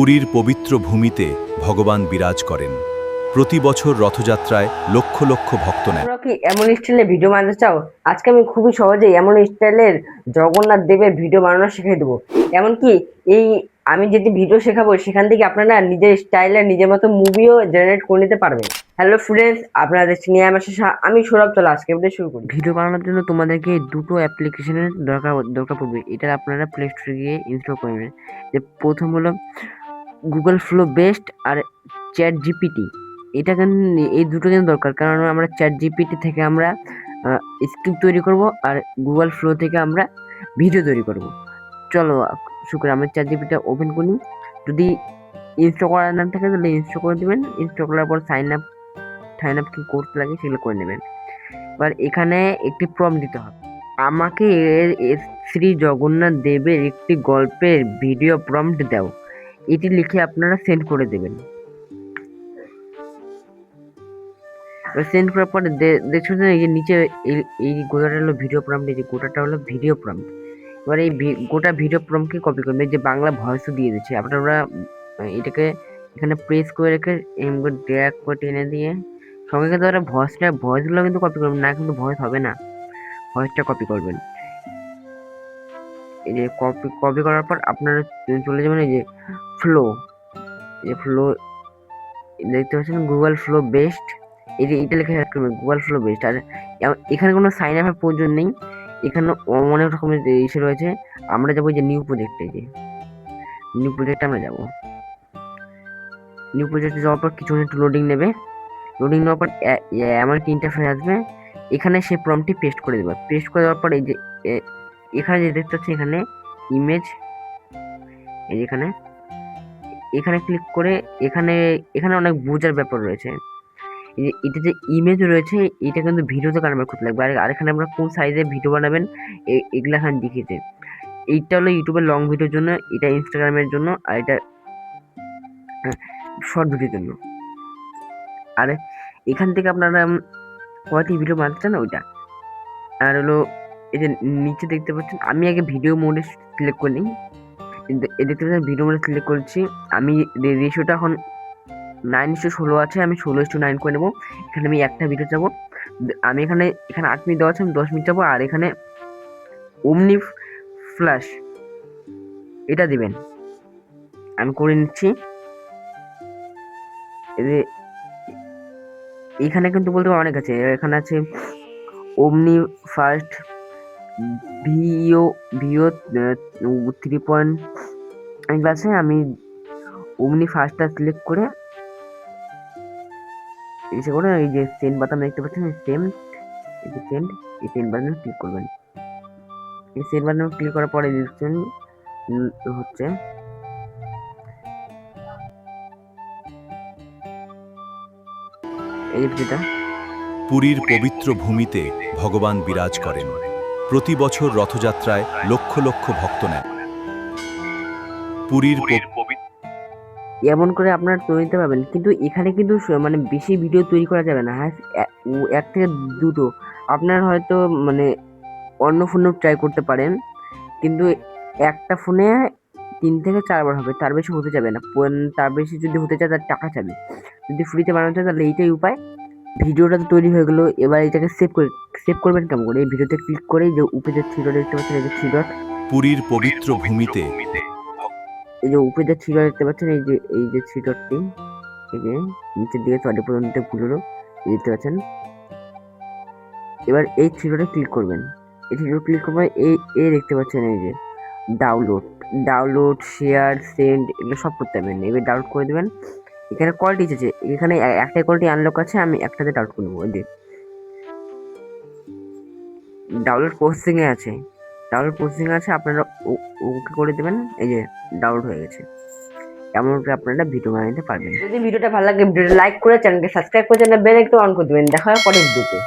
পুরীর পবিত্র ভূমিতে ভগবান বিরাজ করেন। প্রতি বছর রথযাত্রায় লক্ষ লক্ষ ভক্ত নেন। তোমরা কি এমন স্টাইলে ভিডিও বানাতে চাও? আজকে আমি খুবই সহজেই এমন স্টাইলের জগন্নাথ দেবের ভিডিও বানানো শিখিয়ে দেবো। এমনকি এই আমি যেটি ভিডিও শেখাবো সেখান থেকে আপনারা নিজের স্টাইলে নিজের মতো মুভিও জেনারেট করে নিতে পারবেন। হ্যালো স্টুডেন্টস, আপনারা দেখছেন নিয়ে আমি সৌরভ। চলো আজকে ভিডিও শুরু করি। ভিডিও বানানোর জন্য তোমাদেরকে দুটো অ্যাপ্লিকেশনের দরকার পড়বে। এটা আপনারা প্লে স্টোরে গিয়ে ইনস্টল করে নেবেন। যে প্রথম হলো গুগল ফ্লো বেস্ট আর চ্যাট জিপিটি। এটা কিন্তু এই দুটো কিন্তু দরকার, কারণ আমরা চ্যাট জিপিটি থেকে আমরা স্ক্রিপ্ট তৈরি করব আর গুগল ফ্লো থেকে আমরা ভিডিও তৈরি করব। চলো শুক্র আমরা চ্যাট জিপিটা ওপেন করি। যদি ইনস্টল করা না থাকে তাহলে ইনস্টল করে দেবেন। ইনস্টল করার পর সাইন আপ কি করতে লাগে সেগুলো করে নেবেন। এবার এখানে একটি প্রম্পট দিতে হবে, আমাকে শ্রী জগন্নাথ দেবের একটি গল্পের ভিডিও প্রম্পট দাও। এটি লিখে আপনারা সেন্ড করে দেবেন। সেন্ড করার পরে দেখছেন এই যে নিচে এই গোটাটা হলো ভিডিও প্রম্পট, এই যে গোটাটা হলো ভিডিও প্রম্পট। এবার এই গোটা ভিডিও প্রম্পটকে কপি করবেন। এই যে বাংলা ভয়েসও দিয়ে দিচ্ছে, আপনারা এটাকে এখানে প্রেস করে রেখে ড্র্যাগ করে টেনে দিয়ে সঙ্গে কিন্তু ওরা ভয়েসগুলো কিন্তু কপি করবেন না, কিন্তু ভয়েস হবে না, ভয়েসটা কপি করবেন। এই যে কপি করার পর আপনারা চলে যাবেন এই যে ফ্লো, এই ফ্লো দেখতে পাচ্ছেন গুগল ফ্লো বেস্ট, এটা লিখে অ্যাড করবেন গুগল ফ্লো বেস্ট। আর এখানে কোনো সাইন আপের প্রয়োজন নেই, এখানে অনেক রকমের ইস্যু রয়েছে। আমরা যাবো যে নিউ প্রজেক্টে, যে নিউ প্রজেক্টে আমরা যাবো। নিউ প্রজেক্টে যাওয়ার পর কিছু একটু লোডিং নেবে। লোডিং নেওয়ার পর এমন একটা ইন্টারফেস আসবে, এখানে সেই প্রম্পটটি পেস্ট করে দেবে। পেস্ট করে দেওয়ার পর এই যে এখানে যে দেখতে পাচ্ছি এখানে ইমেজ, এই যে এখানে ক্লিক করে এখানে অনেক বোঝার ব্যাপার রয়েছে। এটা যে ইমেজ রয়েছে এটা কিন্তু ভিডিওতে কনভার্ট করতে লাগবে। আর এখানে আমরা কোন সাইজে ভিডিও বানাবেন এগুলো এখানে দেখিয়েছে। এইটা হলো ইউটিউবের লং ভিডিওর জন্য, এটা ইনস্টাগ্রামের জন্য, আর এটা শর্ট ভিডিওর জন্য। আর এখান থেকে আপনারা কয়টি ভিডিও বানাতে চান ওইটা। আর হলো এই যে নিচে দেখতে পাচ্ছেন, আমি আগে ভিডিও মোডে সিলেক্ট করে নিই। দেখতে পাচ্ছেন ভিডিও মোডে সিলেক্ট করেছি। আমি রেশিওটা এখন 9:16 আছে, আমি 16:9 করে নেবো। এখানে আমি একটা ভিডিও যাবো, আমি এখানে 8 মিনিট দেওয়া আছে, আমি 10 মিনিট যাবো। আর এখানে ওমনি ফ্ল্যাশ এটা দিবেন, আমি করে নিচ্ছি। এখানে কিন্তু বলতে অনেক আছে, এখানে আছে ওমনি ফার্স্ট ভিও 3 আছে। আমি ওমনি ফার্স্টটা সিলেক্ট করে এসে করে এই যে সেন্ড বাটন দেখতে পাচ্ছেন, এই যে সেন্ড বাটনে ক্লিক করবেন। এই সেন্ড বাটনে ক্লিক করার পরে দেখছেন হচ্ছে এই ভিডিওটা। পুরীর পবিত্র ভূমিতে ভগবান বিরাজ করেন। প্রতি বছর রথযাত্রায় লক্ষ লক্ষ ভক্ত নেন। পুরীর এমন করে আপনারা তৈরি নিতে পারবেন, কিন্তু এখানে কিন্তু মানে বেশি ভিডিও তৈরি করা যাবে না। হ্যাঁ, এক থেকে দুটো আপনার হয়তো মানে অন্য ফোনেও ট্রাই করতে পারেন, কিন্তু একটা ফোনে 3 থেকে 4 বার হবে, তার বেশি হতে যাবে না। তার বেশি যদি হতে চায় তার টাকা চাবে। যদি ফ্রিতে বানাতে চায় তাহলে এইটাই উপায়। ভিডিওটা তো তৈরি হয়ে গেলো, এবার এটাকে সেভ করবেন কেমন করে? এই ভিডিওতে ক্লিক করে যে উপরে যে 3 ডট দেখতে পাচ্ছেন, এই যে 3 ডট, পুরীর পবিত্র ভূমিতে এই যে উপরে যে 3 ডট দেখতে পাচ্ছেন, এই যে 3 ডটটি, এই যে নিচের দিকে 4 পর্যন্ত ভুল হলো, দেখতে পাচ্ছেন। এবার এই 3 ডটে ক্লিক করবেন। এই 3 ডট ক্লিক করবেন, এই দেখতে পাচ্ছেন এই যে ডাউনলোড শেয়ার সেন্ড এগুলো সব করতে হবে। এবার ডাউনলোড করে দেবেন। এখানে কোয়ালিটি আছে, এখানে একটা কোয়ালিটি আনলক আছে, আমি একটাতে ডাউনলোড করে নেবো। এই যে ডাউনলোড প্রসেসিংয়ে আছে, আপনারা ওকে করে দেবেন। এই যে ডাউনলোড হয়ে গেছে। এমন করে আপনারা ভিডিও বানাতে পারবেন। যদি ভিডিওটা ভালো লাগে ভিডিওটা লাইক করে চ্যানেলকে সাবস্ক্রাইব করে বেল আইকনটা অন করে দেবেন। দেখা হবে পরের ভিডিওতে।